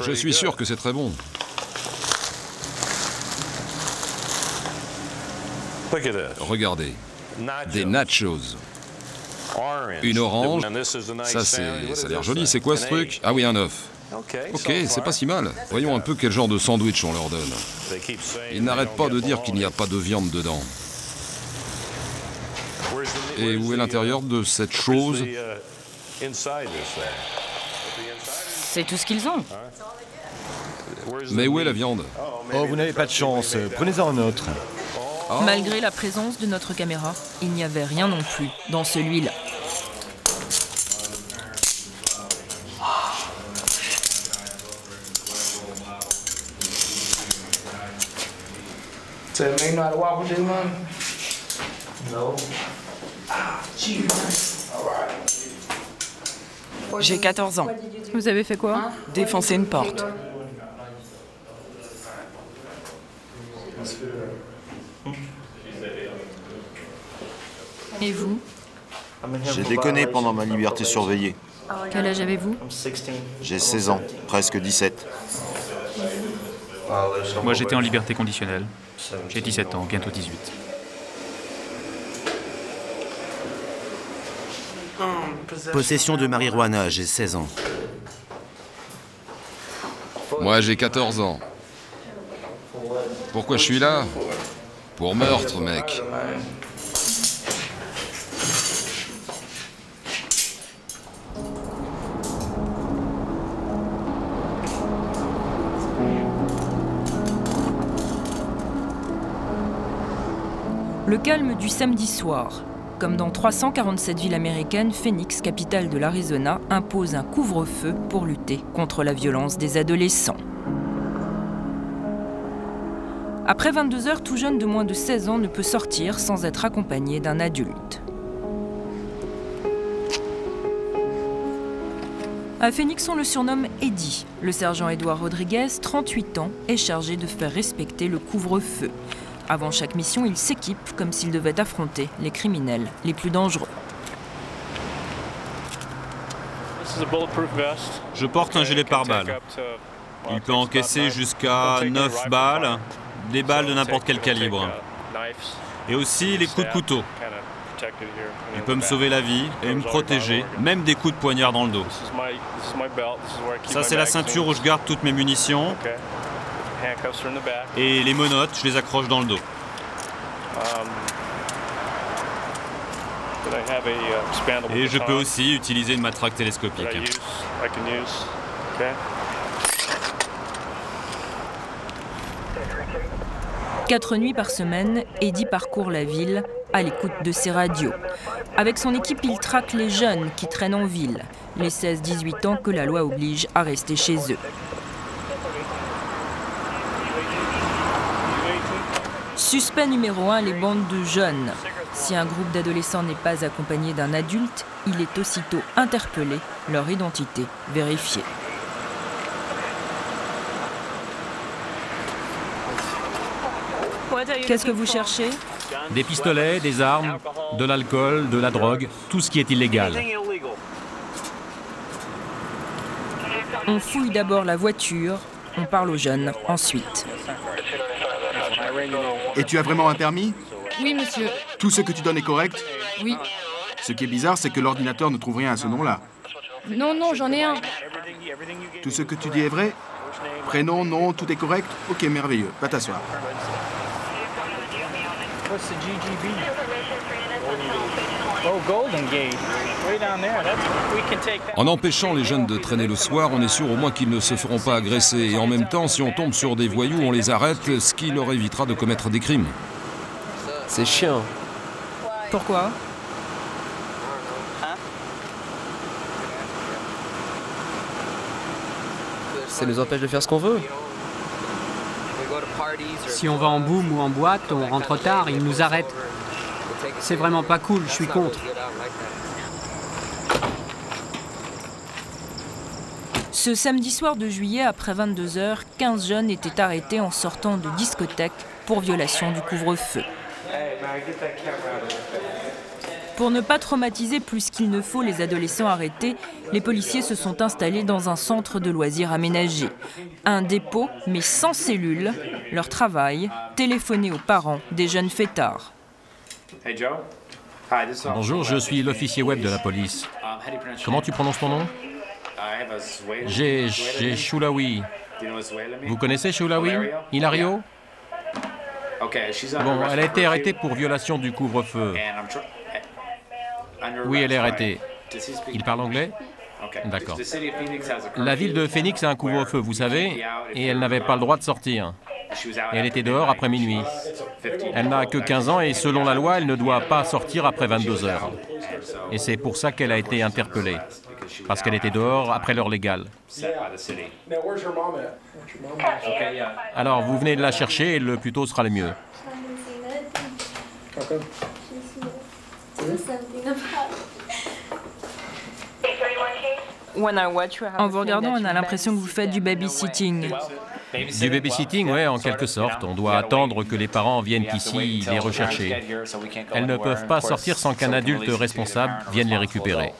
Je suis sûr que c'est très bon. Regardez, des nachos. Une orange. Ça, ça a l'air joli. C'est quoi ce truc? Ah oui, un œuf. Ok, c'est pas si mal. Voyons un peu quel genre de sandwich on leur donne. Ils n'arrêtent pas de dire qu'il n'y a pas de viande dedans. Et où est l'intérieur de cette chose? C'est tout ce qu'ils ont. Mais où est la viande? Oh, vous n'avez pas de chance. Prenez-en un autre. Oh. Malgré la présence de notre caméra, il n'y avait rien non plus dans celui-là. J'ai 14 ans. Vous avez fait quoi? Défoncer une porte. Et vous? J'ai déconné pendant ma liberté surveillée. Quel âge avez-vous? J'ai 16 ans, presque 17. Moi, j'étais en liberté conditionnelle. J'ai 17 ans, bientôt 18. Possession de marijuana, j'ai 16 ans. Moi, j'ai 14 ans. Pourquoi je suis là? Pour meurtre, mec. Le calme du samedi soir. Comme dans 347 villes américaines, Phoenix, capitale de l'Arizona, impose un couvre-feu pour lutter contre la violence des adolescents. Après 22 heures, tout jeune de moins de 16 ans ne peut sortir sans être accompagné d'un adulte. À Phoenix, on le surnomme Eddie. Le sergent Edward Rodriguez, 38 ans, est chargé de faire respecter le couvre-feu. Avant chaque mission, il s'équipe comme s'il devait affronter les criminels les plus dangereux. Je porte un gilet pare-balles. Il peut encaisser jusqu'à 9 balles, des balles de n'importe quel calibre. Et aussi les coups de couteau. Il peut me sauver la vie et me protéger, même des coups de poignard dans le dos. Ça, c'est la ceinture où je garde toutes mes munitions. Et les menottes, je les accroche dans le dos. Et je peux aussi utiliser une matraque télescopique. 4 nuits par semaine, Eddie parcourt la ville à l'écoute de ses radios. Avec son équipe, il traque les jeunes qui traînent en ville, les 16-18 ans que la loi oblige à rester chez eux. Suspect numéro 1, les bandes de jeunes. Si un groupe d'adolescents n'est pas accompagné d'un adulte, il est aussitôt interpellé, leur identité vérifiée. Qu'est-ce que vous cherchez? Des pistolets, des armes, de l'alcool, de la drogue, tout ce qui est illégal. On fouille d'abord la voiture, on parle aux jeunes ensuite. Et tu as vraiment un permis? Oui, monsieur. Tout ce que tu donnes est correct? Oui. Ce qui est bizarre, c'est que l'ordinateur ne trouve rien à ce nom-là. Non, non, j'en ai un. Tout ce que tu dis est vrai? Prénom, nom, tout est correct? Ok, merveilleux. Va t'asseoir. En empêchant les jeunes de traîner le soir, on est sûr au moins qu'ils ne se feront pas agresser. Et en même temps, si on tombe sur des voyous, on les arrête, ce qui leur évitera de commettre des crimes. C'est chiant. Pourquoi? Ça nous empêche de faire ce qu'on veut. Si on va en boum ou en boîte, on rentre tard, ils nous arrêtent. C'est vraiment pas cool, je suis contre. Ce samedi soir de juillet, après 22 h, 15 jeunes étaient arrêtés en sortant de discothèque pour violation du couvre-feu. Pour ne pas traumatiser plus qu'il ne faut les adolescents arrêtés, les policiers se sont installés dans un centre de loisirs aménagé. Un dépôt, mais sans cellule. Leur travail, téléphoner aux parents des jeunes fêtards. Bonjour, je suis l'officier web de la police. Comment tu prononces ton nom? J'ai Shulawi. Vous connaissez Shulawi? Hilario? Bon, elle a été arrêtée pour violation du couvre-feu. Oui, elle est arrêtée. Il parle anglais? D'accord. La ville de Phoenix a un couvre-feu, vous savez, et elle n'avait pas le droit de sortir. Et elle était dehors après minuit. Elle n'a que 15 ans et selon la loi, elle ne doit pas sortir après 22 heures. Et c'est pour ça qu'elle a été interpellée. Parce qu'elle était dehors après l'heure légale. Alors, vous venez de la chercher et le plus tôt sera le mieux. En vous regardant, on a l'impression que vous faites du babysitting. Du babysitting, oui, en quelque sorte. On doit attendre que les parents viennent ici les rechercher. Elles ne peuvent pas sortir sans qu'un adulte responsable vienne les récupérer.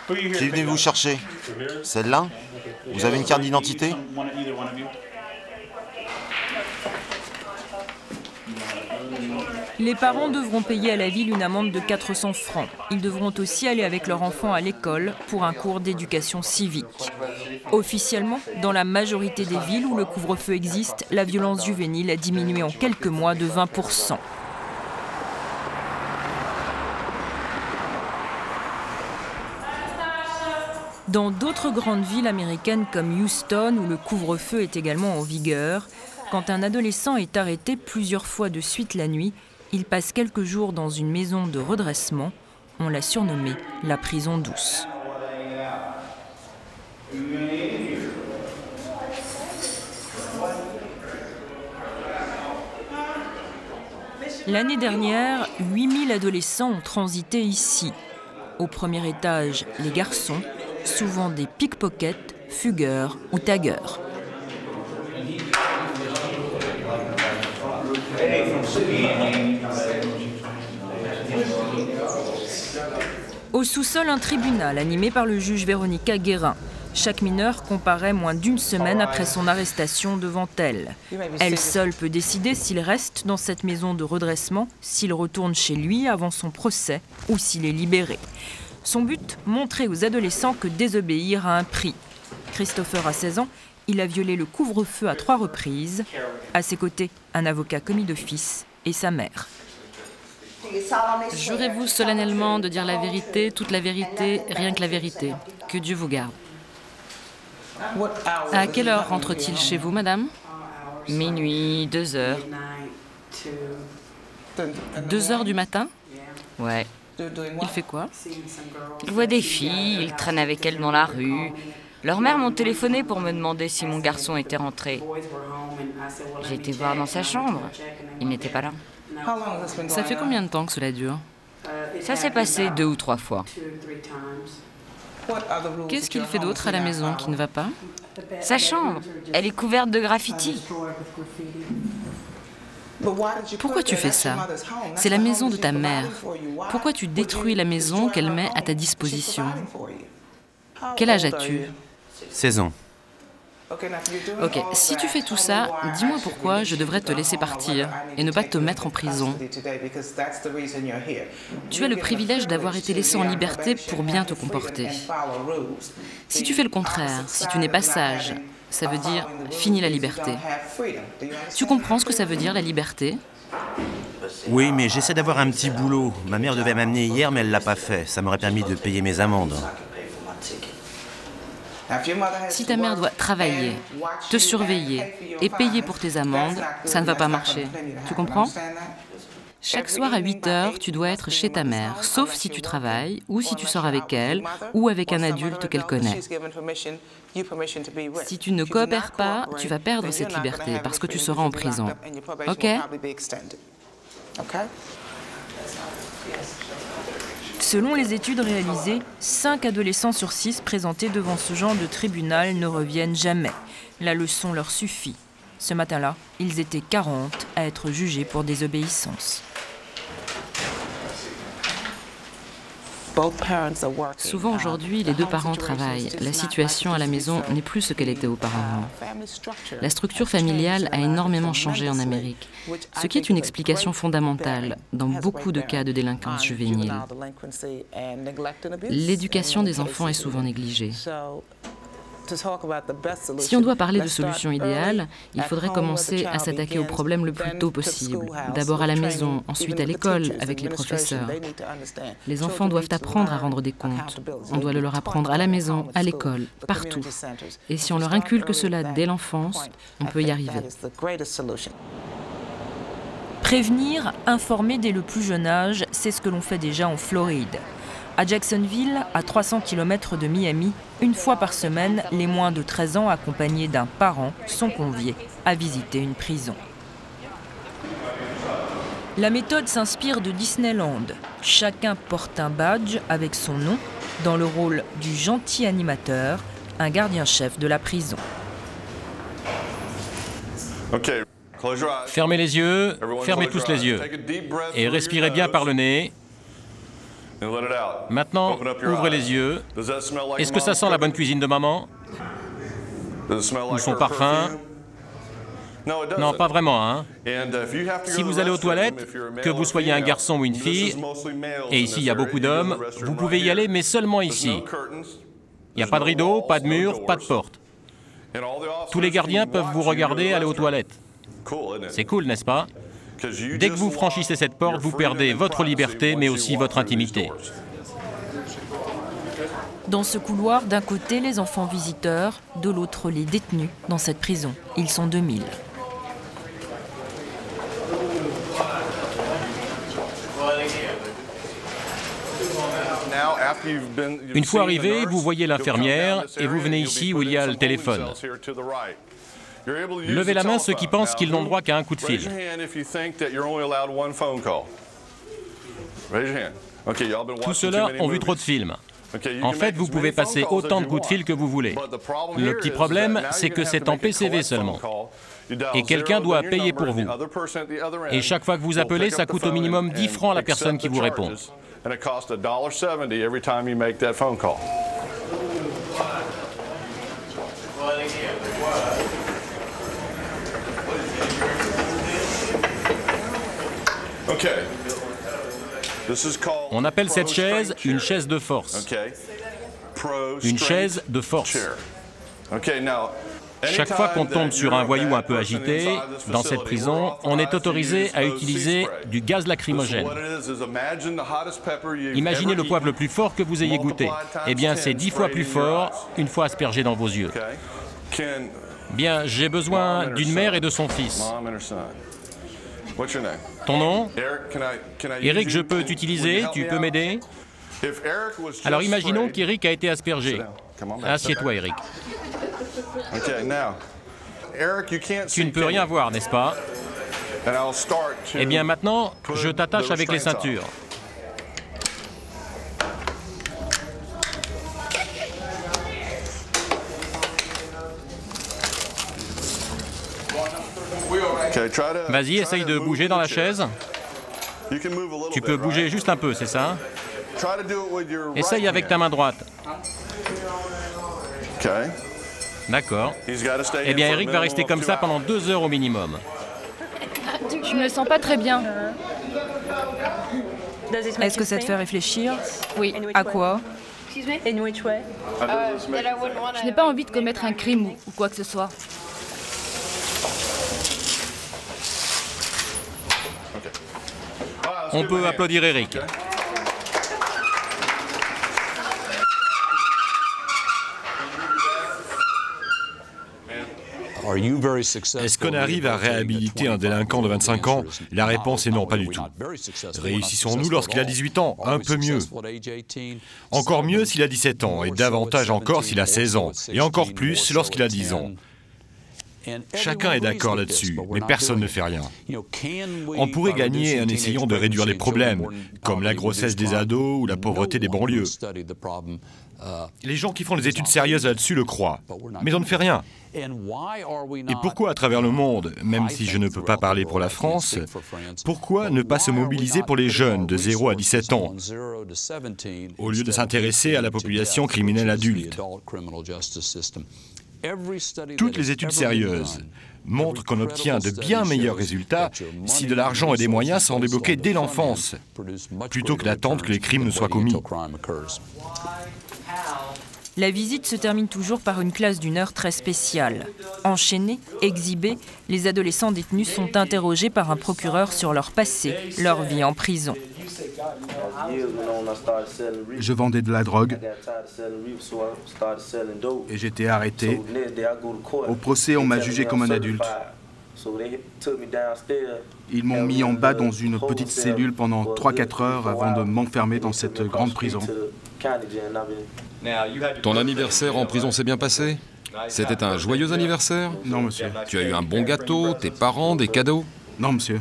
Qui est venu vous chercher? Celle-là? Vous avez une carte d'identité? Les parents devront payer à la ville une amende de 400 francs. Ils devront aussi aller avec leur enfant à l'école pour un cours d'éducation civique. Officiellement, dans la majorité des villes où le couvre-feu existe, la violence juvénile a diminué en quelques mois de 20%. Dans d'autres grandes villes américaines comme Houston, où le couvre-feu est également en vigueur, quand un adolescent est arrêté plusieurs fois de suite la nuit, il passe quelques jours dans une maison de redressement. On l'a surnommée la prison douce. L'année dernière, 8000 adolescents ont transité ici. Au premier étage, les garçons, souvent des pickpockets, fugueurs ou taggeurs. Au sous-sol, un tribunal animé par le juge Véronica Guérin. Chaque mineur comparaît moins d'une semaine après son arrestation devant elle. Elle seule peut décider s'il reste dans cette maison de redressement, s'il retourne chez lui avant son procès ou s'il est libéré. Son but, montrer aux adolescents que désobéir a un prix. Christopher a 16 ans, il a violé le couvre-feu à 3 reprises. À ses côtés, un avocat commis d'office et sa mère. Jurez-vous solennellement de dire la vérité, toute la vérité, rien que la vérité. Que Dieu vous garde. À quelle heure rentre-t-il chez vous, madame? Minuit, 2 heures. 2 heures du matin? Ouais. Il fait quoi? Il voit des filles, il traîne avec elles dans la rue. Leurs mères m'ont téléphoné pour me demander si mon garçon était rentré. J'ai été voir dans sa chambre. Il n'était pas là. Ça fait combien de temps que cela dure? Ça s'est passé 2 ou 3 fois. Qu'est-ce qu'il fait d'autre à la maison qui ne va pas? Sa chambre, elle est couverte de graffitis. Pourquoi tu fais ça? C'est la maison de ta mère. Pourquoi tu détruis la maison qu'elle met à ta disposition? Quel âge as-tu? 16 ans. Ok, si tu fais tout ça, dis-moi pourquoi je devrais te laisser partir et ne pas te mettre en prison. Tu as le privilège d'avoir été laissé en liberté pour bien te comporter. Si tu fais le contraire, si tu n'es pas sage, ça veut dire fini la liberté. Tu comprends ce que ça veut dire, la liberté? Oui, mais j'essaie d'avoir un petit boulot. Ma mère devait m'amener hier, mais elle ne l'a pas fait. Ça m'aurait permis de payer mes amendes. Si ta mère doit travailler, te surveiller et payer pour tes amendes, ça ne va pas marcher. Tu comprends? Chaque soir à 8 heures, tu dois être chez ta mère, sauf si tu travailles, ou si tu sors avec elle, ou avec un adulte qu'elle connaît. Si tu ne coopères pas, tu vas perdre cette liberté, parce que tu seras en prison. Ok? Selon les études réalisées, 5 adolescents sur 6 présentés devant ce genre de tribunal ne reviennent jamais. La leçon leur suffit. Ce matin-là, ils étaient 40 à être jugés pour désobéissance. Souvent aujourd'hui, les deux parents travaillent. La situation à la maison n'est plus ce qu'elle était auparavant. La structure familiale a énormément changé en Amérique, ce qui est une explication fondamentale dans beaucoup de cas de délinquance juvénile. L'éducation des enfants est souvent négligée. Si on doit parler de solution idéale, il faudrait commencer à s'attaquer au problème le plus tôt possible. D'abord à la maison, ensuite à l'école, avec les professeurs. Les enfants doivent apprendre à rendre des comptes. On doit le leur apprendre à la maison, à l'école, partout. Et si on leur inculque cela dès l'enfance, on peut y arriver. Prévenir, informer dès le plus jeune âge, c'est ce que l'on fait déjà en Floride. À Jacksonville, à 300 km de Miami, une fois par semaine, les moins de 13 ans accompagnés d'un parent sont conviés à visiter une prison. La méthode s'inspire de Disneyland. Chacun porte un badge avec son nom, dans le rôle du gentil animateur, un gardien-chef de la prison. Fermez les yeux, fermez tous les yeux. Et respirez bien par le nez. Maintenant, ouvrez les yeux. Est-ce que ça sent la bonne cuisine de maman? Ou son parfum? Non, pas vraiment, hein. Si vous allez aux toilettes, que vous soyez un garçon ou une fille, et ici il y a beaucoup d'hommes, vous pouvez y aller, mais seulement ici. Il n'y a pas de rideau, pas de mur, pas de porte. Tous les gardiens peuvent vous regarder aller aux toilettes. C'est cool, n'est-ce pas? Dès que vous franchissez cette porte, vous perdez votre liberté, mais aussi votre intimité. Dans ce couloir, d'un côté, les enfants visiteurs, de l'autre, les détenus dans cette prison. Ils sont 2000. Une fois arrivé, vous voyez l'infirmière et vous venez ici où il y a le téléphone. Levez la main ceux qui pensent qu'ils n'ont droit qu'à un coup de fil. Tous ceux-là ont vu trop de films. En fait, vous pouvez passer autant de coups de fil que vous voulez. Le petit problème, c'est que c'est en PCV seulement. Et quelqu'un doit payer pour vous. Et chaque fois que vous appelez, ça coûte au minimum 10 francs à la personne qui vous répond. On appelle cette chaise une chaise de force. Une chaise de force. Chaque fois qu'on tombe sur un voyou un peu agité, dans cette prison, on est autorisé à utiliser du gaz lacrymogène. Imaginez le poivre le plus fort que vous ayez goûté. Eh bien, c'est 10 fois plus fort une fois aspergé dans vos yeux. Bien, j'ai besoin d'une mère et de son fils. Ton nom? Eric, je peux t'utiliser? Tu peux m'aider? Alors imaginons qu'Eric a été aspergé. Assieds-toi, Eric. Tu ne peux rien voir, n'est-ce pas? Eh bien maintenant, je t'attache avec les ceintures. Vas-y, essaye de bouger dans la chaise. Tu peux bouger juste un peu, c'est ça? Essaye avec ta main droite. D'accord. Eh bien, Eric va rester comme ça pendant 2 heures au minimum. Je me sens pas très bien. Est-ce que ça te fait réfléchir? Oui. À quoi? Je n'ai pas envie de commettre un crime ou quoi que ce soit. On peut applaudir Eric. Est-ce qu'on arrive à réhabiliter un délinquant de 25 ans? La réponse est non, pas du tout. Réussissons-nous lorsqu'il a 18 ans? Un peu mieux. Encore mieux s'il a 17 ans, et davantage encore s'il a 16 ans, et encore plus lorsqu'il a 10 ans. Chacun est d'accord là-dessus, mais personne ne fait rien. On pourrait gagner en essayant de réduire les problèmes, comme la grossesse des ados ou la pauvreté des banlieues. Les gens qui font des études sérieuses là-dessus le croient, mais on ne fait rien. Et pourquoi à travers le monde, même si je ne peux pas parler pour la France, pourquoi ne pas se mobiliser pour les jeunes de 0 à 17 ans, au lieu de s'intéresser à la population criminelle adulte? Toutes les études sérieuses montrent qu'on obtient de bien meilleurs résultats si de l'argent et des moyens sont débloqués dès l'enfance, plutôt que d'attendre que les crimes ne soient commis. La visite se termine toujours par une classe d'une heure très spéciale. Enchaînés, exhibés, les adolescents détenus sont interrogés par un procureur sur leur passé, leur vie en prison. Je vendais de la drogue et j'étais arrêté. Au procès, on m'a jugé comme un adulte. Ils m'ont mis en bas dans une petite cellule pendant 3-4 heures avant de m'enfermer dans cette grande prison. Ton anniversaire en prison s'est bien passé? C'était un joyeux anniversaire? Non, monsieur. Tu as eu un bon gâteau, tes parents, des cadeaux? Non, monsieur.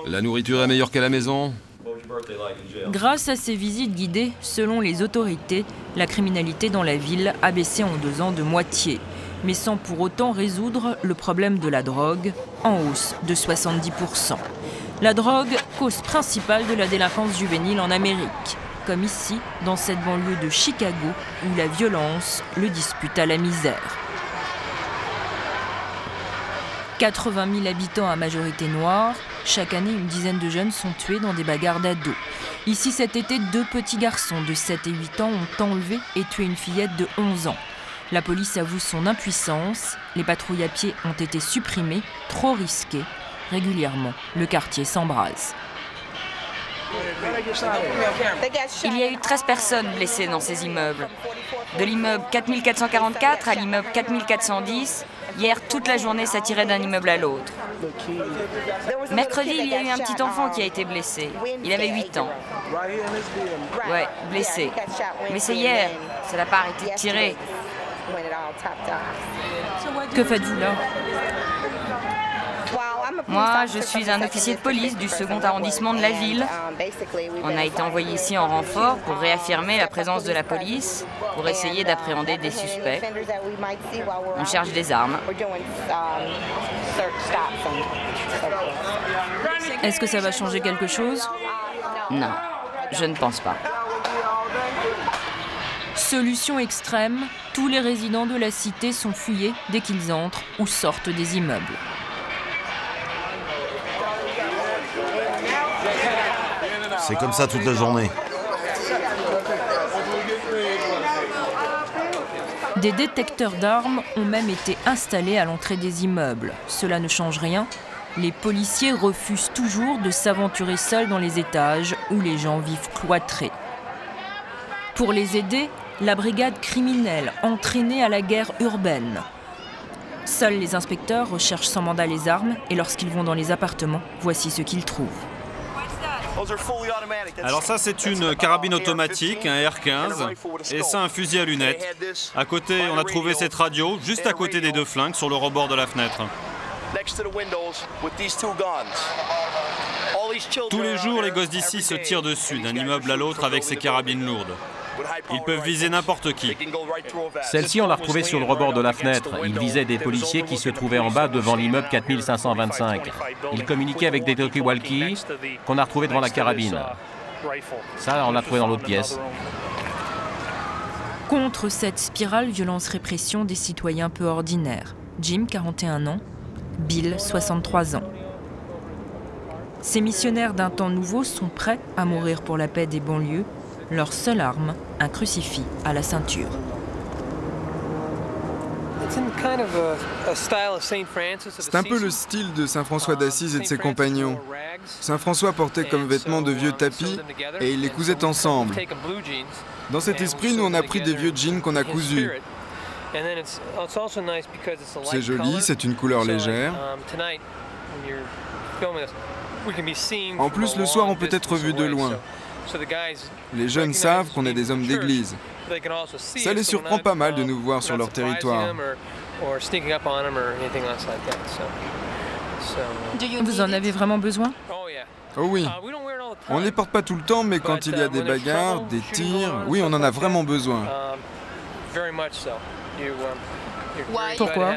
La nourriture est meilleure qu'à la maison? Grâce à ces visites guidées, selon les autorités, la criminalité dans la ville a baissé en 2 ans de moitié, mais sans pour autant résoudre le problème de la drogue, en hausse de 70%. La drogue, cause principale de la délinquance juvénile en Amérique, comme ici, dans cette banlieue de Chicago, où la violence le dispute à la misère. 80 000 habitants à majorité noire, chaque année une dizaine de jeunes sont tués dans des bagarres d'ados. Ici cet été, 2 petits garçons de 7 et 8 ans ont enlevé et tué une fillette de 11 ans. La police avoue son impuissance, les patrouilles à pied ont été supprimées, trop risquées. Régulièrement, le quartier s'embrase. Il y a eu 13 personnes blessées dans ces immeubles. De l'immeuble 4444 à l'immeuble 4410, hier, toute la journée, ça tirait d'un immeuble à l'autre. Mercredi, il y a eu un petit enfant qui a été blessé. Il avait 8 ans. Ouais, blessé. Mais c'est hier, ça n'a pas arrêté de tirer. Que faites-vous là? Moi, je suis un officier de police du 2e arrondissement de la ville. On a été envoyé ici en renfort pour réaffirmer la présence de la police, pour essayer d'appréhender des suspects. On cherche des armes. Est-ce que ça va changer quelque chose? Non, je ne pense pas. Solution extrême, tous les résidents de la cité sont fouillés dès qu'ils entrent ou sortent des immeubles. C'est comme ça toute la journée. Des détecteurs d'armes ont même été installés à l'entrée des immeubles. Cela ne change rien. Les policiers refusent toujours de s'aventurer seuls dans les étages où les gens vivent cloîtrés. Pour les aider, la brigade criminelle entraînée à la guerre urbaine. Seuls les inspecteurs recherchent sans mandat les armes et lorsqu'ils vont dans les appartements, voici ce qu'ils trouvent. Alors ça, c'est une carabine automatique, un R15, et ça, un fusil à lunettes. À côté, on a trouvé cette radio, juste à côté des 2 flingues, sur le rebord de la fenêtre. Tous les jours, les gosses d'ici se tirent dessus, d'un immeuble à l'autre, avec ces carabines lourdes. Ils peuvent viser n'importe qui. Celle-ci, on l'a retrouvée sur le rebord de la fenêtre. Il visait des policiers qui se trouvaient en bas devant l'immeuble 4525. Il communiquait avec des talkie-walkies qu'on a retrouvés devant la carabine. Ça, on l'a trouvé dans l'autre pièce. Contre cette spirale violence-répression des citoyens peu ordinaires. Jim, 41 ans. Bill, 63 ans. Ces missionnaires d'un temps nouveau sont prêts à mourir pour la paix des banlieues. Leur seule arme, un crucifix à la ceinture. C'est un peu le style de Saint François d'Assise et de ses compagnons. Saint François portait comme vêtements de vieux tapis et ils les cousaient ensemble. Dans cet esprit, nous on a pris des vieux jeans qu'on a cousus. C'est joli, c'est une couleur légère. En plus, le soir, on peut être vu de loin. Les jeunes savent qu'on est des hommes d'église. Ça les surprend pas mal de nous voir sur leur territoire. Vous en avez vraiment besoin? Oh oui. On ne les porte pas tout le temps, mais quand il y a des bagarres, des tirs, oui, on en a vraiment besoin. Pourquoi?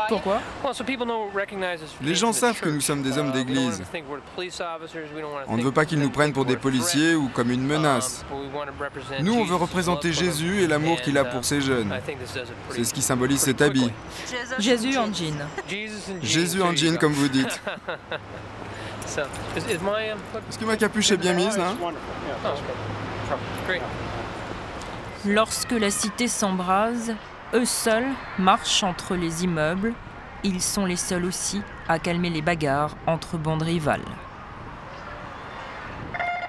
Pourquoi? Les gens savent que nous sommes des hommes d'église. On ne veut pas qu'ils nous prennent pour des policiers ou comme une menace. Nous, on veut représenter Jésus et l'amour qu'il a pour ses jeunes. C'est ce qui symbolise cet habit. Jésus en jean. Jésus en jean, comme vous dites. Est-ce que ma capuche est bien mise, là? Lorsque la cité s'embrase, eux seuls marchent entre les immeubles. Ils sont les seuls aussi à calmer les bagarres entre bandes rivales.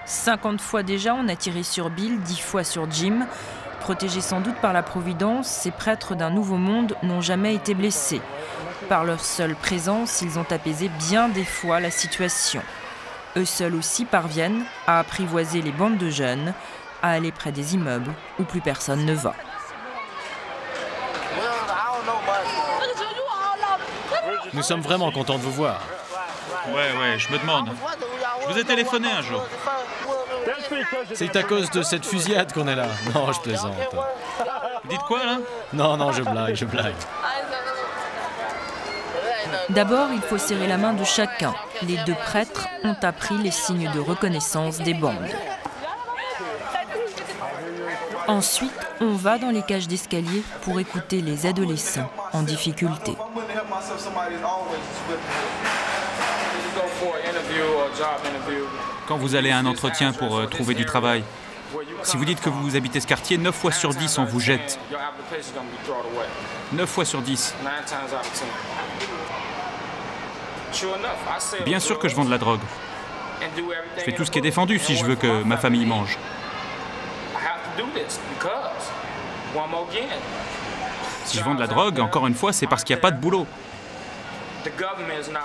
50 fois déjà, on a tiré sur Bill, 10 fois sur Jim. Protégés sans doute par la Providence, ces prêtres d'un nouveau monde n'ont jamais été blessés. Par leur seule présence, ils ont apaisé bien des fois la situation. Eux seuls aussi parviennent à apprivoiser les bandes de jeunes, à aller près des immeubles où plus personne ne va. Nous sommes vraiment contents de vous voir. Ouais, je me demande. Je vous ai téléphoné un jour. C'est à cause de cette fusillade qu'on est là. Non, je plaisante. Vous dites quoi, là? Non, je blague. D'abord, il faut serrer la main de chacun. Les deux prêtres ont appris les signes de reconnaissance des bandes. Ensuite, on va dans les cages d'escalier pour écouter les adolescents en difficulté. Quand vous allez à un entretien pour trouver du travail, si vous dites que vous habitez ce quartier, 9 fois sur 10, on vous jette. 9 fois sur 10. Bien sûr que je vends de la drogue. Je fais tout ce qui est défendu si je veux que ma famille mange. Si je vends de la drogue, encore une fois, c'est parce qu'il n'y a pas de boulot.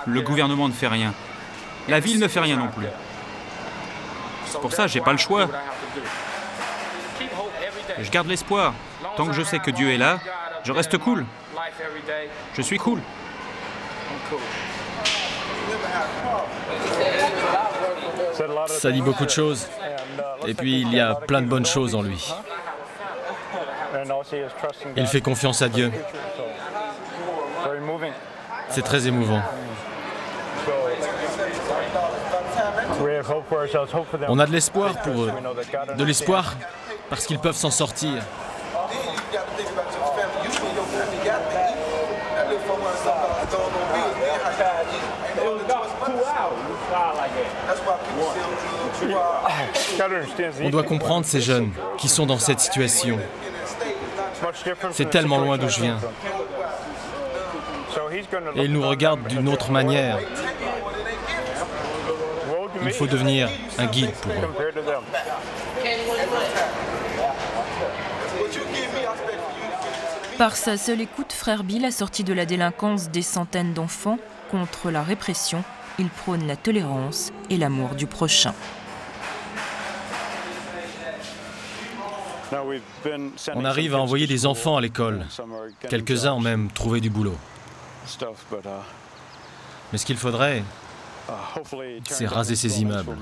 Le gouvernement ne fait rien. La ville ne fait rien non plus. Pour ça, j'ai pas le choix. Je garde l'espoir. Tant que je sais que Dieu est là, je reste cool. Je suis cool. Ça dit beaucoup de choses. Et puis, il y a plein de bonnes choses en lui. Il fait confiance à Dieu. C'est très émouvant. On a de l'espoir pour eux. De l'espoir parce qu'ils peuvent s'en sortir. On doit comprendre ces jeunes qui sont dans cette situation. C'est tellement loin d'où je viens. Et ils nous regardent d'une autre manière. Il faut devenir un guide pour eux. Par sa seule écoute, frère Bill a sorti de la délinquance des centaines d'enfants. Contre la répression, il prône la tolérance et l'amour du prochain. On arrive à envoyer des enfants à l'école. Quelques-uns ont même trouvé du boulot. Mais ce qu'il faudrait, c'est raser ces immeubles.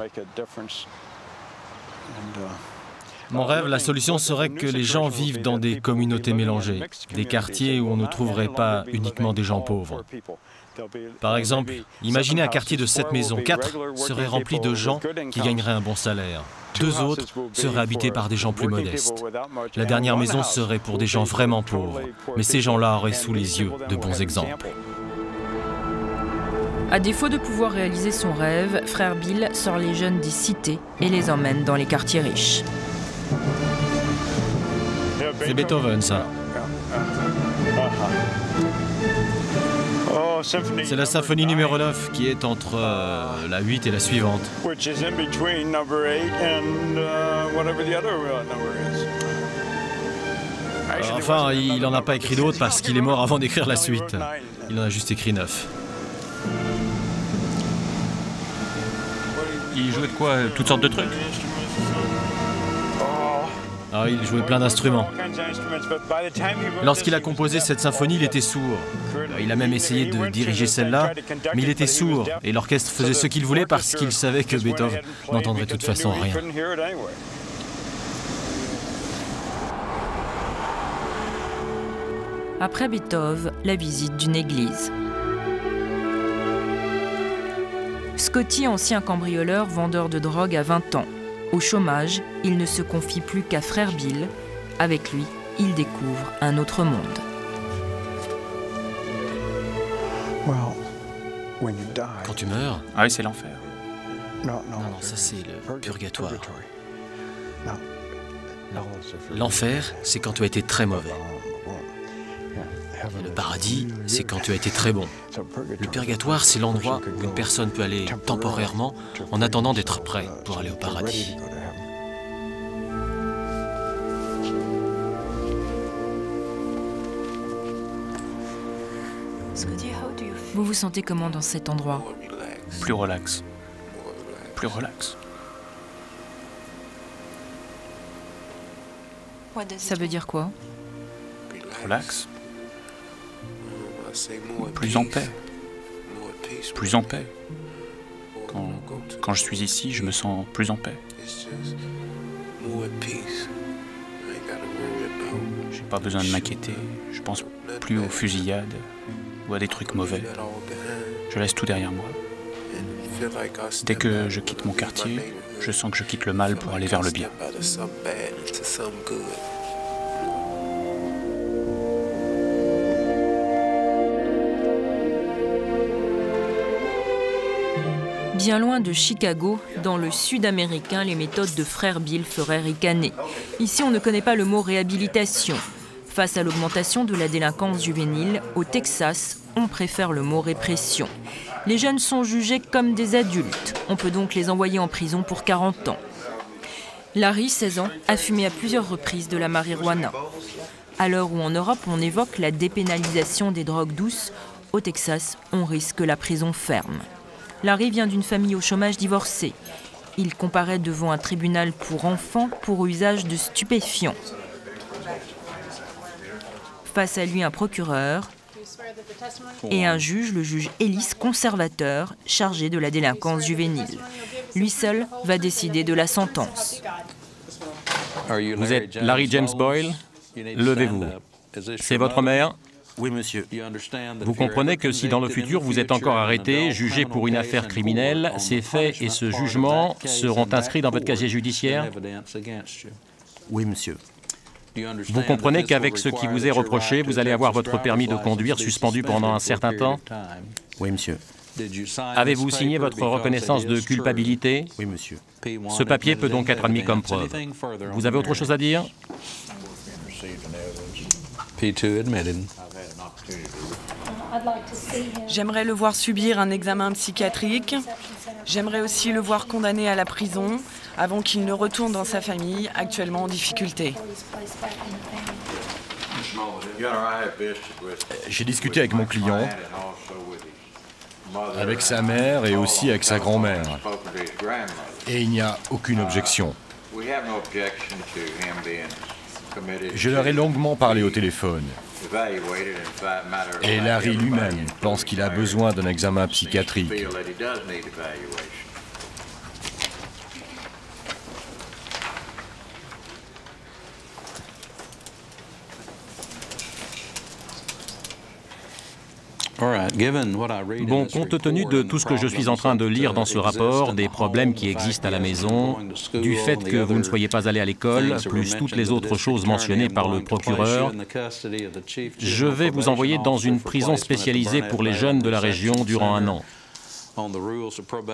Mon rêve, la solution serait que les gens vivent dans des communautés mélangées, des quartiers où on ne trouverait pas uniquement des gens pauvres. Par exemple, imaginez un quartier de 7 maisons. 4 seraient remplis de gens qui gagneraient un bon salaire. 2 autres seraient habités par des gens plus modestes. La dernière maison serait pour des gens vraiment pauvres, mais ces gens-là auraient sous les yeux de bons exemples. À défaut de pouvoir réaliser son rêve, frère Bill sort les jeunes des cités et les emmène dans les quartiers riches. C'est Beethoven, ça. C'est la symphonie numéro 9 qui est entre la 8 et la suivante. Enfin, il n'en a pas écrit d'autres parce qu'il est mort avant d'écrire la suite. Il en a juste écrit 9. Il jouait de quoi? Toutes sortes de trucs? Ah, il jouait plein d'instruments. Lorsqu'il a composé cette symphonie, il était sourd. Il a même essayé de diriger celle-là, mais il était sourd, et l'orchestre faisait ce qu'il voulait parce qu'il savait que Beethoven n'entendrait de toute façon rien. Après Beethoven, la visite d'une église. Scotty, ancien cambrioleur, vendeur de drogue à 20 ans. Au chômage, il ne se confie plus qu'à frère Bill. Avec lui, il découvre un autre monde. Quand tu meurs... Ah oui, c'est l'enfer. Non, ça c'est le purgatoire. L'enfer, c'est quand tu as été très mauvais. Et le paradis, c'est quand tu as été très bon. Le purgatoire, c'est l'endroit où une personne peut aller temporairement en attendant d'être prêt pour aller au paradis. Vous vous sentez comment dans cet endroit? Plus relax. Plus relax. Ça veut dire quoi? Relax. Plus en paix. Plus en paix. Quand je suis ici, je me sens plus en paix. J'ai pas besoin de m'inquiéter. Je pense plus aux fusillades ou à des trucs mauvais. Je laisse tout derrière moi. Dès que je quitte mon quartier, je sens que je quitte le mal pour aller vers le bien. Bien loin de Chicago, dans le sud américain, les méthodes de frère Bill feraient ricaner. Ici, on ne connaît pas le mot réhabilitation. Face à l'augmentation de la délinquance juvénile, au Texas, on préfère le mot répression. Les jeunes sont jugés comme des adultes. On peut donc les envoyer en prison pour 40 ans. Larry, 16 ans, a fumé à plusieurs reprises de la marijuana. À l'heure où en Europe, on évoque la dépénalisation des drogues douces, au Texas, on risque la prison ferme. Larry vient d'une famille au chômage divorcée. Il comparaît devant un tribunal pour enfants pour usage de stupéfiants. Face à lui, un procureur et un juge, le juge Ellis, conservateur, chargé de la délinquance juvénile. Lui seul va décider de la sentence. Vous êtes Larry James Boyle? Levez-vous. C'est votre mère? Oui, monsieur. Vous comprenez que si dans le futur vous êtes encore arrêté, jugé pour une affaire criminelle, ces faits et ce jugement seront inscrits dans votre casier judiciaire? Oui, monsieur. Vous comprenez qu'avec ce qui vous est reproché, vous allez avoir votre permis de conduire suspendu pendant un certain temps? Oui, monsieur. Avez-vous signé votre reconnaissance de culpabilité? Oui, monsieur. Ce papier peut donc être admis comme preuve. Vous avez autre chose à dire? J'aimerais le voir subir un examen psychiatrique. J'aimerais aussi le voir condamné à la prison avant qu'il ne retourne dans sa famille, actuellement en difficulté. J'ai discuté avec mon client, avec sa mère et aussi avec sa grand-mère. Et il n'y a aucune objection. Je leur ai longuement parlé au téléphone. Et Larry lui-même pense qu'il a besoin d'un examen psychiatrique. Bon, compte tenu de tout ce que je suis en train de lire dans ce rapport, des problèmes qui existent à la maison, du fait que vous ne soyez pas allé à l'école, plus toutes les autres choses mentionnées par le procureur, je vais vous envoyer dans une prison spécialisée pour les jeunes de la région durant 1 an.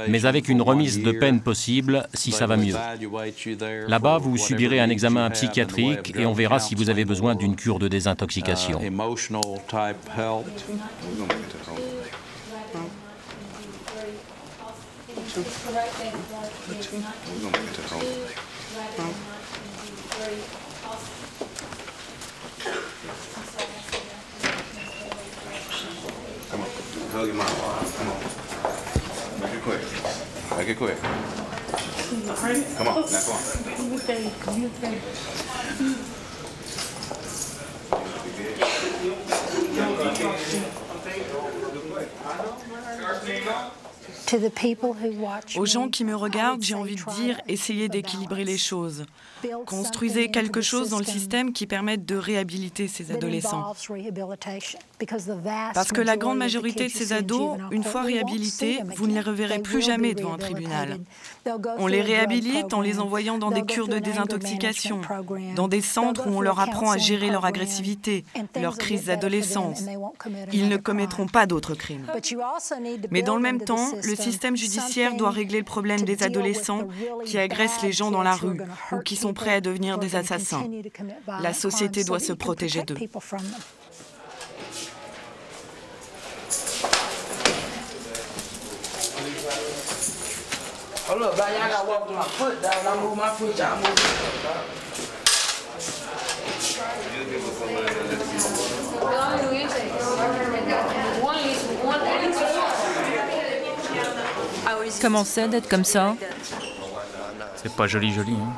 Mais avec une remise de peine possible si ça va mieux. Là-bas, vous subirez un examen psychiatrique et on verra si vous avez besoin d'une cure de désintoxication. Make it quick. Aux gens qui me regardent, j'ai envie de dire, essayez d'équilibrer les choses. Construisez quelque chose dans le système qui permette de réhabiliter ces adolescents. Parce que la grande majorité de ces ados, une fois réhabilités, vous ne les reverrez plus jamais devant un tribunal. On les réhabilite en les envoyant dans des cures de désintoxication, dans des centres où on leur apprend à gérer leur agressivité, leurs crises d'adolescence. Ils ne commettront pas d'autres crimes. Mais dans le même temps, le système judiciaire doit régler le problème des adolescents qui agressent les gens dans la rue ou qui sont prêts à devenir des assassins. La société doit se protéger d'eux. Comment c'est d'être comme ça? C'est pas joli, joli. Hein.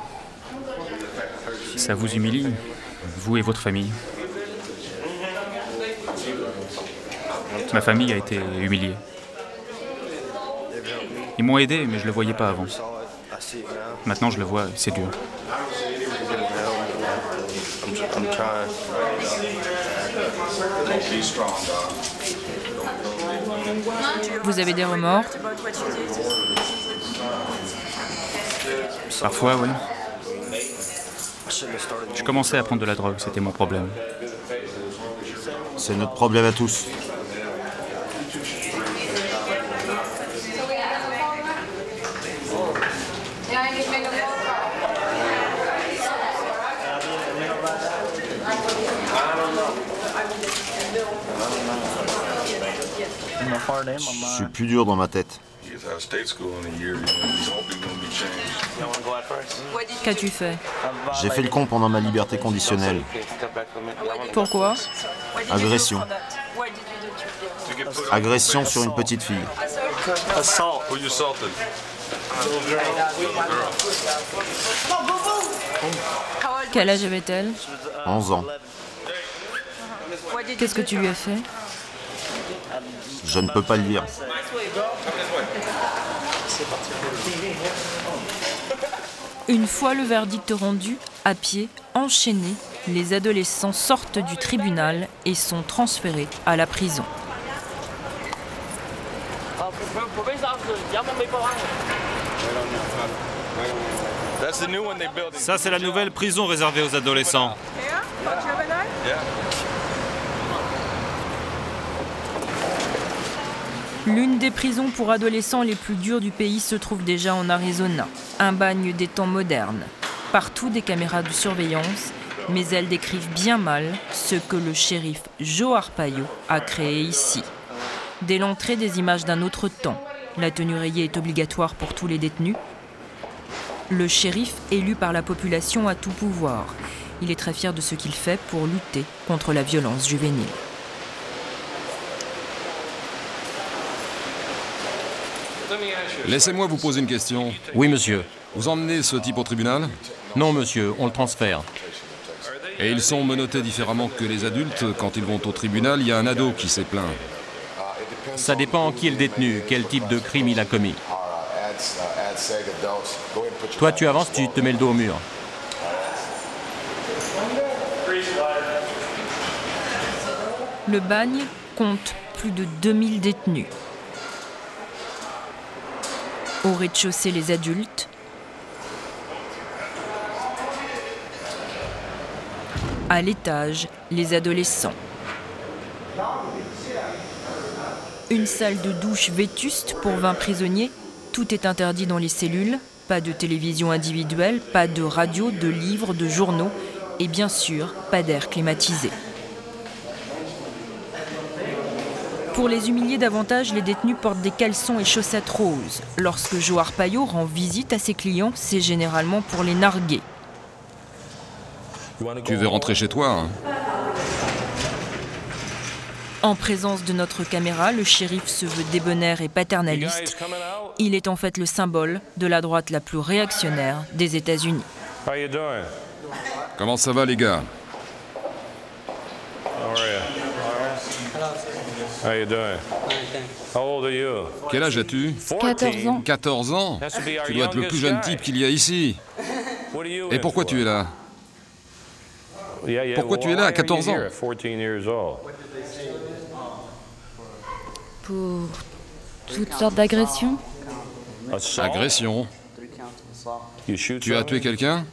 Ça vous humilie, vous et votre famille. Ma famille a été humiliée. Ils m'ont aidé, mais je le voyais pas avant. Maintenant, je le vois, c'est dur. Vous avez des remords? Parfois, oui. Je commençais à prendre de la drogue, c'était mon problème. C'est notre problème à tous. Je suis plus dur dans ma tête. Qu'as-tu fait? J'ai fait le con pendant ma liberté conditionnelle. Pourquoi? Agression. Agression sur une petite fille. Quel âge avait-elle? 11 ans. Qu'est-ce que tu lui as fait? Je ne peux pas le dire. Une fois le verdict rendu, à pied, enchaînés, les adolescents sortent du tribunal et sont transférés à la prison. Ça, c'est la nouvelle prison réservée aux adolescents. L'une des prisons pour adolescents les plus dures du pays se trouve déjà en Arizona, un bagne des temps modernes. Partout des caméras de surveillance, mais elles décrivent bien mal ce que le shérif Joe Arpaio a créé ici. Dès l'entrée, des images d'un autre temps. La tenue rayée est obligatoire pour tous les détenus. Le shérif, élu par la population, a tout pouvoir. Il est très fier de ce qu'il fait pour lutter contre la violence juvénile. Laissez-moi vous poser une question. Oui, monsieur. Vous emmenez ce type au tribunal? Non, monsieur, on le transfère. Et ils sont menottés différemment que les adultes. Quand ils vont au tribunal, il y a un ado qui s'est plaint. Ça dépend qui est le détenu, quel type de crime il a commis. Toi, tu avances, tu te mets le dos au mur. Le bagne compte plus de 2000 détenus. Au rez-de-chaussée, les adultes. À l'étage, les adolescents. Une salle de douche vétuste pour 20 prisonniers. Tout est interdit dans les cellules. Pas de télévision individuelle, pas de radio, de livres, de journaux. Et bien sûr, pas d'air climatisé. Pour les humilier davantage, les détenus portent des caleçons et chaussettes roses. Lorsque Joe Arpaio rend visite à ses clients, c'est généralement pour les narguer. Tu veux rentrer chez toi, hein? En présence de notre caméra, le shérif se veut débonnaire et paternaliste. Il est en fait le symbole de la droite la plus réactionnaire des États-Unis. Comment ça va, les gars? Quel âge as-tu? 14 ans. 14 ans? Tu dois être le plus jeune type qu'il y a ici. Et pourquoi tu es là? Pourquoi tu es là à 14 ans? Pour toutes sortes d'agressions. Agression? Tu as tué quelqu'un?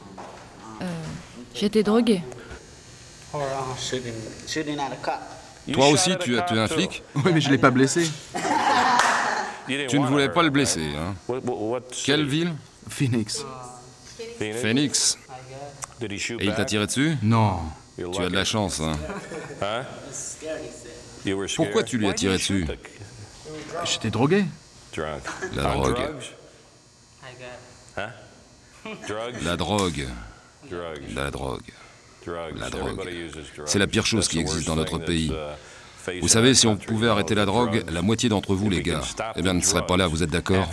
J'étais droguée. Toi aussi, tu as tué un flic? Oui, mais je ne l'ai pas blessé. Tu ne voulais pas le blesser, hein? Quelle ville? Phoenix. Phoenix. Et il t'a tiré dessus? Non. Tu as de la chance, hein? Pourquoi tu lui as tiré dessus? J'étais drogué. La drogue. La drogue. La drogue. La drogue. C'est la pire chose qui existe dans notre pays. Vous savez, si on pouvait arrêter la drogue, la moitié d'entre vous, les gars, eh bien, ne seraient pas là, vous êtes d'accord?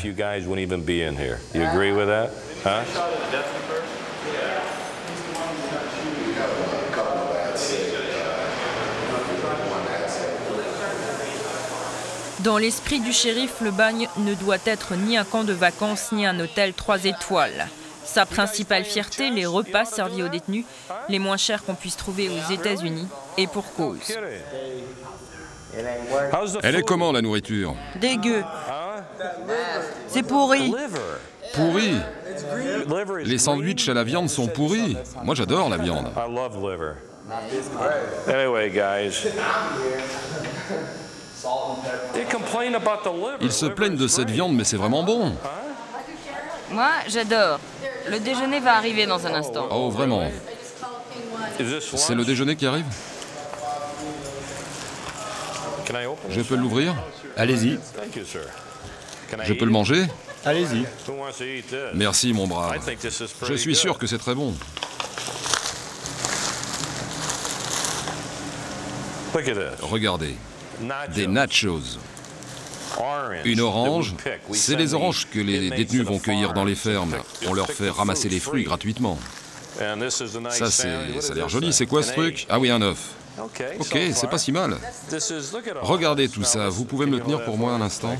Dans l'esprit du shérif, le bagne ne doit être ni un camp de vacances, ni un hôtel 3 étoiles. Sa principale fierté, les repas servis aux détenus, les moins chers qu'on puisse trouver aux États-Unis, et pour cause. Elle est comment, la nourriture? Dégueu. C'est pourri. Pourri? Les sandwichs à la viande sont pourris. Moi, j'adore la viande. Ils se plaignent de cette viande, mais c'est vraiment bon. Moi, j'adore. Le déjeuner va arriver dans un instant. Oh, vraiment? C'est le déjeuner qui arrive? Je peux l'ouvrir? Allez-y. Je peux le manger? Allez-y. Merci, mon brave. Je suis sûr que c'est très bon. Regardez. Des nachos. Une orange, c'est les oranges que les détenus vont cueillir dans les fermes. On leur fait ramasser les fruits gratuitement. Ça, ça a l'air joli. C'est quoi ce truc? Ah oui, un œuf. Ok, c'est pas si mal. Regardez tout ça. Vous pouvez me le tenir pour moi un instant?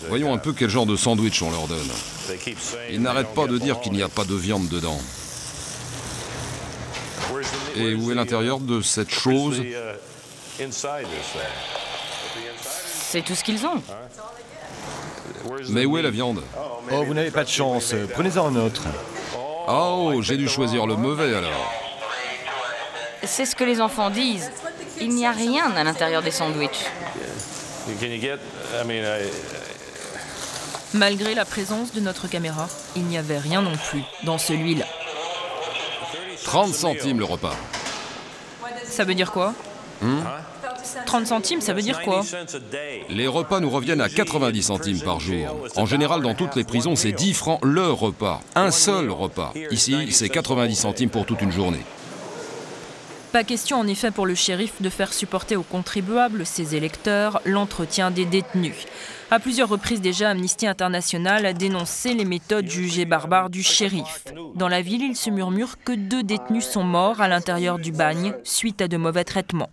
Voyons un peu quel genre de sandwich on leur donne. Ils n'arrêtent pas de dire qu'il n'y a pas de viande dedans. Et où est l'intérieur de cette chose? C'est tout ce qu'ils ont. Mais où est la viande? Oh, vous n'avez pas de chance. Prenez-en un autre. Oh, j'ai dû choisir le mauvais alors. C'est ce que les enfants disent. Il n'y a rien à l'intérieur des sandwichs. Malgré la présence de notre caméra, il n'y avait rien non plus dans celui-là. 30 centimes le repas. Ça veut dire quoi? 30 centimes, ça veut dire quoi? Les repas nous reviennent à 90 centimes par jour. En général, dans toutes les prisons, c'est 10 francs le repas. Un seul repas. Ici, c'est 90 centimes pour toute une journée. Pas question en effet pour le shérif de faire supporter aux contribuables, ses électeurs, l'entretien des détenus. À plusieurs reprises déjà, Amnesty International a dénoncé les méthodes jugées barbares du shérif. Dans la ville, il se murmure que 2 détenus sont morts à l'intérieur du bagne suite à de mauvais traitements.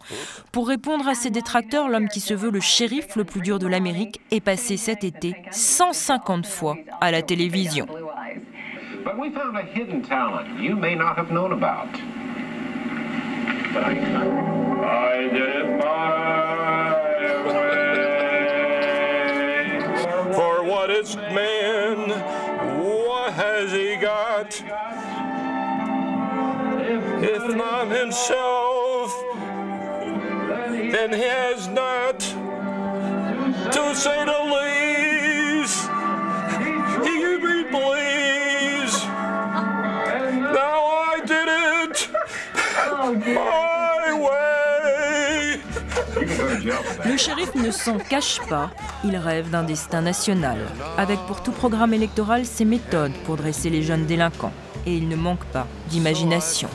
Pour répondre à ses détracteurs, l'homme qui se veut le shérif le plus dur de l'Amérique est passé cet été 150 fois à la télévision. I did it my way. For what is man? What has he got? If not himself, then he has not. To say the least, he be pleased. Now I did it. Le shérif ne s'en cache pas, il rêve d'un destin national, avec pour tout programme électoral ses méthodes pour dresser les jeunes délinquants. Et il ne manque pas d'imagination.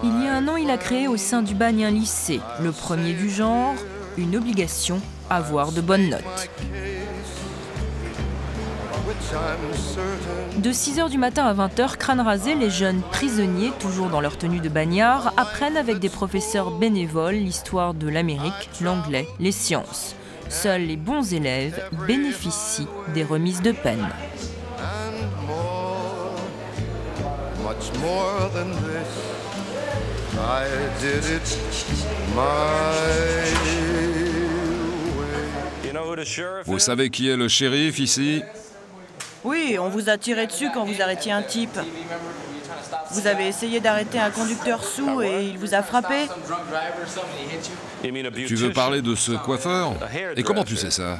Il y a un an, il a créé au sein du bagne un lycée, le premier du genre, une obligation, avoir de bonnes notes. De 6h du matin à 20h, crâne rasé, les jeunes prisonniers, toujours dans leur tenue de bagnard, apprennent avec des professeurs bénévoles l'histoire de l'Amérique, l'anglais, les sciences. Seuls les bons élèves bénéficient des remises de peine. Vous savez qui est le shérif ici? Oui, on vous a tiré dessus quand vous arrêtiez un type. Vous avez essayé d'arrêter un conducteur saoul et il vous a frappé. Tu veux parler de ce coiffeur? Et comment tu sais ça?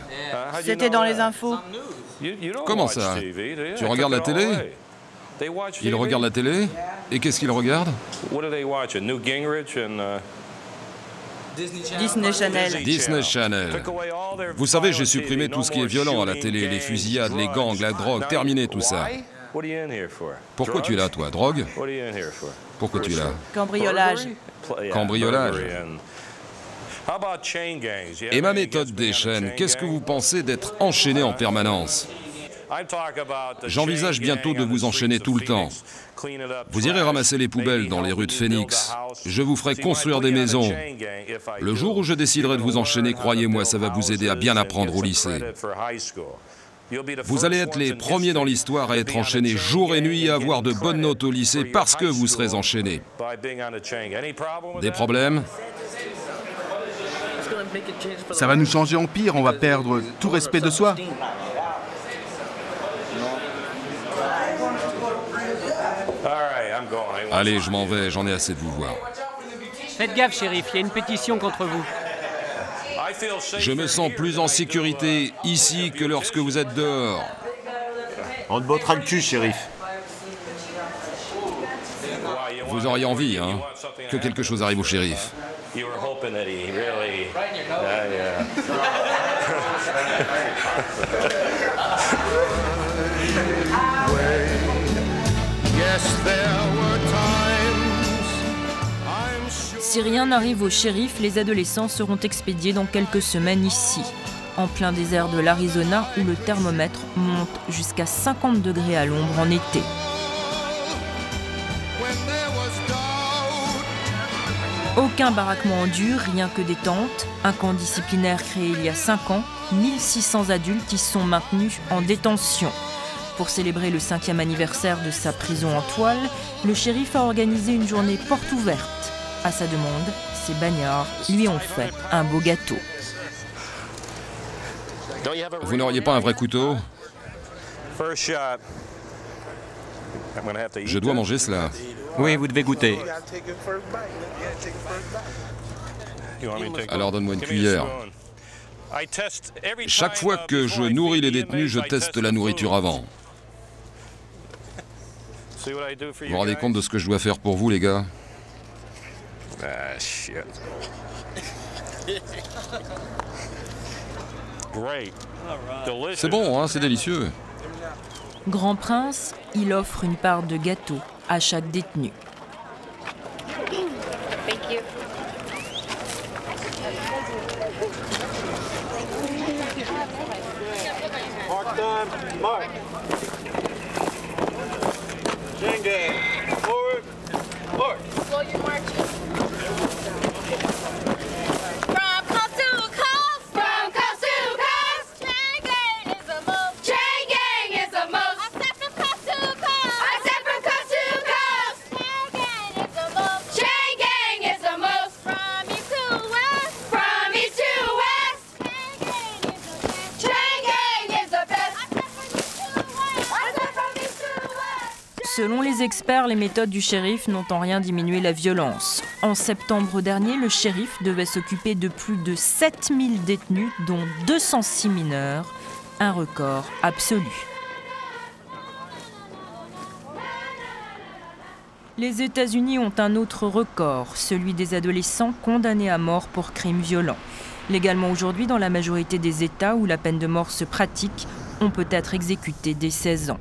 C'était dans les infos. Comment ça? Tu regardes la télé? Il regarde la télé? Et qu'est-ce qu'il regarde? Disney Channel. Disney Channel. Vous savez, j'ai supprimé tout ce qui est violent à la télé, les fusillades, les gangs, la drogue, terminé tout ça. Pourquoi tu es là, toi? Drogue? Pourquoi tu es là? Cambriolage. Cambriolage. Et ma méthode des chaînes, qu'est-ce que vous pensez d'être enchaîné en permanence? J'envisage bientôt de vous enchaîner tout le temps. Vous irez ramasser les poubelles dans les rues de Phoenix. Je vous ferai construire des maisons. Le jour où je déciderai de vous enchaîner, croyez-moi, ça va vous aider à bien apprendre au lycée. Vous allez être les premiers dans l'histoire à être enchaînés jour et nuit et à avoir de bonnes notes au lycée parce que vous serez enchaînés. Des problèmes? Ça va nous changer en pire, on va perdre tout respect de soi. Allez, je m'en vais, j'en ai assez de vous voir. Faites gaffe, shérif, il y a une pétition contre vous. Je me sens plus en sécurité ici que lorsque vous êtes dehors. On te bottera le cul, shérif. Vous auriez envie, hein, que quelque chose arrive au shérif. Si rien n'arrive au shérif, les adolescents seront expédiés dans quelques semaines ici, en plein désert de l'Arizona où le thermomètre monte jusqu'à 50 degrés à l'ombre en été. Aucun baraquement en dur, rien que des tentes. Un camp disciplinaire créé il y a 5 ans. 1600 adultes y sont maintenus en détention. Pour célébrer le 5e anniversaire de sa prison en toile, le shérif a organisé une journée porte ouverte. À sa demande, ses bagnards lui ont fait un beau gâteau. Vous n'auriez pas un vrai couteau? Je dois manger cela. Oui, vous devez goûter. Alors donne-moi une cuillère. Chaque fois que je nourris les détenus, je teste la nourriture avant. Vous vous rendez compte de ce que je dois faire pour vous, les gars? C'est bon, hein, c'est délicieux. Grand Prince, il offre une part de gâteau à chaque détenu. Selon les experts, les méthodes du shérif n'ont en rien diminué la violence. En septembre dernier, le shérif devait s'occuper de plus de 7000 détenus, dont 206 mineurs, un record absolu. Les États-Unis ont un autre record, celui des adolescents condamnés à mort pour crimes violents. Légalement aujourd'hui, dans la majorité des États où la peine de mort se pratique, on peut être exécuté dès 16 ans.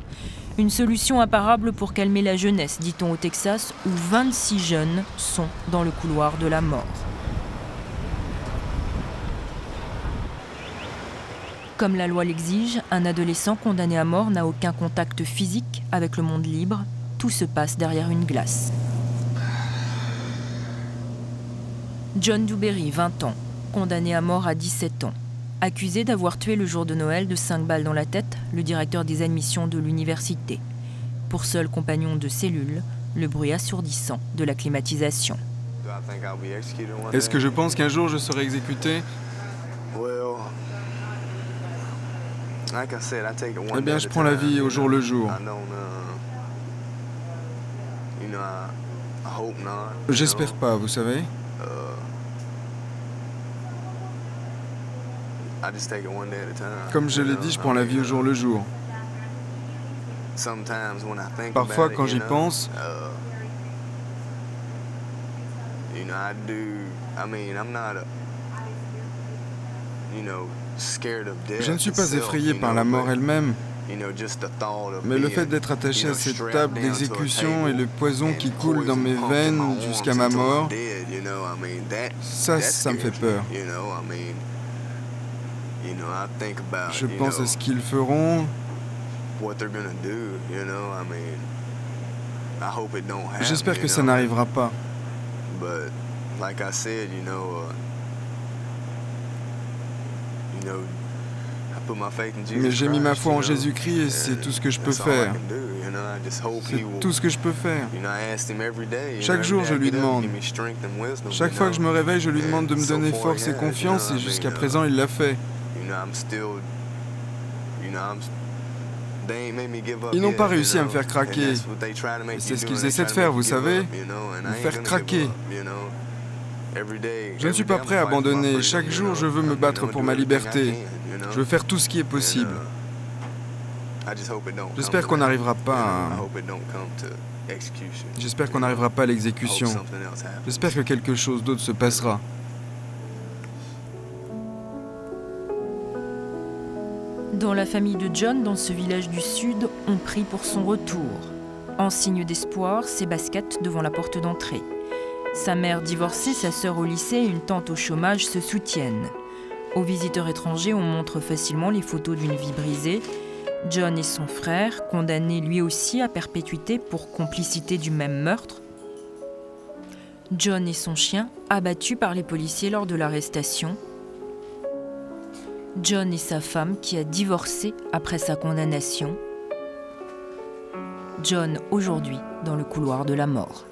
Une solution imparable pour calmer la jeunesse, dit-on au Texas, où 26 jeunes sont dans le couloir de la mort. Comme la loi l'exige, un adolescent condamné à mort n'a aucun contact physique avec le monde libre. Tout se passe derrière une glace. John Dewberry, 20 ans, condamné à mort à 17 ans. Accusé d'avoir tué le jour de Noël de 5 balles dans la tête le directeur des admissions de l'université. Pour seul compagnon de cellule, le bruit assourdissant de la climatisation. Est-ce que je pense qu'un jour je serai exécuté? Eh bien, je prends la vie au jour le jour. J'espère pas, vous savez. Comme je l'ai dit, je prends la vie au jour le jour. Parfois, quand j'y pense, je ne suis pas effrayé par la mort elle-même, mais le fait d'être attaché à cette table d'exécution et le poison qui coule dans mes veines jusqu'à ma mort, ça me fait peur. Je pense à ce qu'ils feront. J'espère que ça n'arrivera pas. Mais j'ai mis ma foi en Jésus-Christ et c'est tout ce que je peux faire. C'est tout ce que je peux faire. Chaque jour, je lui demande. Chaque fois que je me réveille, je lui demande de me donner force et confiance et jusqu'à présent, il l'a fait. Ils n'ont pas réussi à me faire craquer. C'est ce qu'ils essaient de faire, vous savez, me faire craquer. Je ne suis pas prêt à abandonner. Chaque jour, je veux me battre pour ma liberté. Je veux faire tout ce qui est possible. J'espère qu'on n'arrivera pas à... J'espère qu'on n'arrivera pas à l'exécution. J'espère que quelque chose d'autre se passera. Dans la famille de John, dans ce village du Sud, on prie pour son retour. En signe d'espoir, ses baskets devant la porte d'entrée. Sa mère divorcée, sa sœur au lycée et une tante au chômage se soutiennent. Aux visiteurs étrangers, on montre facilement les photos d'une vie brisée. John et son frère, condamnés lui aussi à perpétuité pour complicité du même meurtre. John et son chien, abattus par les policiers lors de l'arrestation. John et sa femme qui a divorcé après sa condamnation. John aujourd'hui dans le couloir de la mort.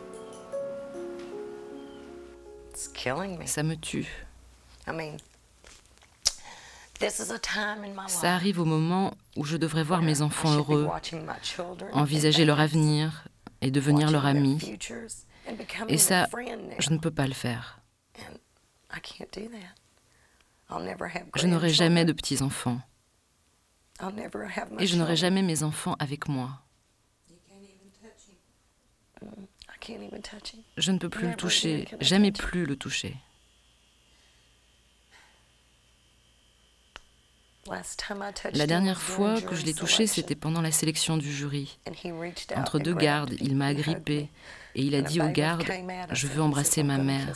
Ça me tue. Ça arrive au moment où je devrais voir mes enfants heureux, envisager leur avenir et devenir leur ami. Et ça, je ne peux pas le faire. Je n'aurai jamais de petits-enfants. Et je n'aurai jamais mes enfants avec moi. Je ne peux plus le toucher, jamais plus le toucher. La dernière fois que je l'ai touché, c'était pendant la sélection du jury. Entre deux gardes, il m'a agrippée et il a dit aux gardes « Je veux embrasser ma mère ».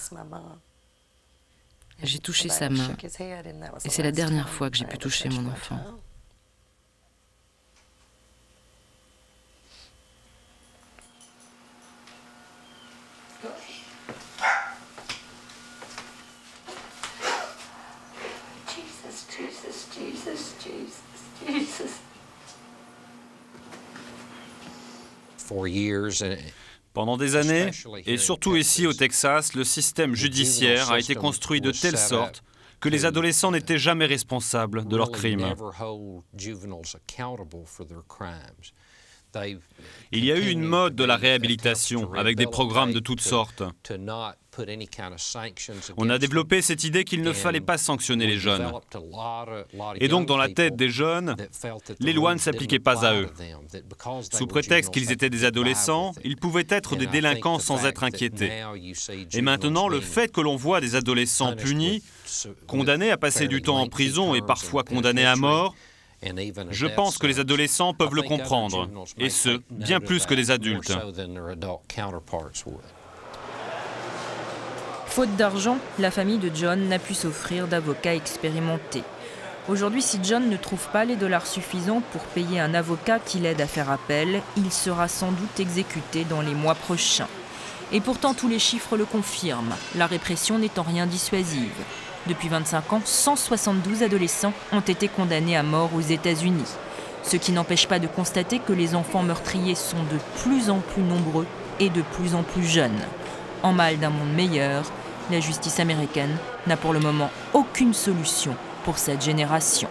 J'ai touché sa main et c'est la dernière fois que j'ai pu toucher mon enfant. Pendant des années, et surtout ici au Texas, le système judiciaire a été construit de telle sorte que les adolescents n'étaient jamais responsables de leurs crimes. Il y a eu une mode de la réhabilitation avec des programmes de toutes sortes. On a développé cette idée qu'il ne fallait pas sanctionner les jeunes. Et donc, dans la tête des jeunes, les lois ne s'appliquaient pas à eux. Sous prétexte qu'ils étaient des adolescents, ils pouvaient être des délinquants sans être inquiétés. Et maintenant, le fait que l'on voit des adolescents punis, condamnés à passer du temps en prison et parfois condamnés à mort, Je pense que les adolescents peuvent le comprendre, et ce, bien plus que les adultes. Faute d'argent, la famille de John n'a pu s'offrir d'avocat expérimenté. Aujourd'hui, si John ne trouve pas les dollars suffisants pour payer un avocat qui l'aide à faire appel, il sera sans doute exécuté dans les mois prochains. Et pourtant, tous les chiffres le confirment, la répression n'étant rien dissuasive. Depuis 25 ans, 172 adolescents ont été condamnés à mort aux États-Unis. Ce qui n'empêche pas de constater que les enfants meurtriers sont de plus en plus nombreux et de plus en plus jeunes. En mal d'un monde meilleur, la justice américaine n'a pour le moment aucune solution pour cette génération.